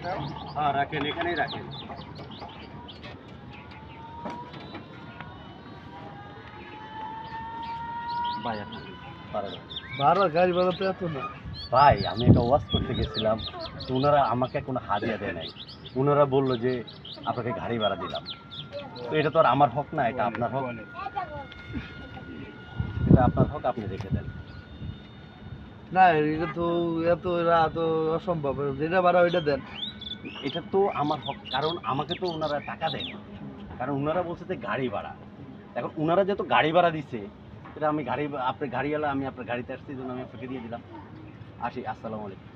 হ্যাঁ রাখেন, এখানেই রাখেন। ভাই আপনার পারেন। ভাড়া গাড়ি ভাড়া তো এত না। ভাই আমি একটা ওয়াজ করতে গেছিলাম, তো ওনারা আমাকে কোনো হাদিয়া দেয় নাই। ওনারা বললো যে আপনাকে গাড়ি ভাড়া দিলাম। তো এটা তো আর আমার হক না, এটা আপনার হক। এটা আপনার হক, আপনি রেখে দেন। না এটা তো এত এত অসম্ভব, যেটা ভাড়া ওইটা দেন। এটা তো আমার হক, কারণ আমাকে তো ওনারা টাকা দেয়নি, কারণ ওনারা বলছে যে গাড়ি ভাড়া। এখন ওনারা যেহেতু গাড়ি ভাড়া দিছে, এটা আমি গাড়ি, আপনার গাড়িওয়ালা, আমি আপনার গাড়িতে আসছি, এই জন্য আমি আপনাকে দিয়ে দিলাম। আসি, আসসালামু আলাইকুম।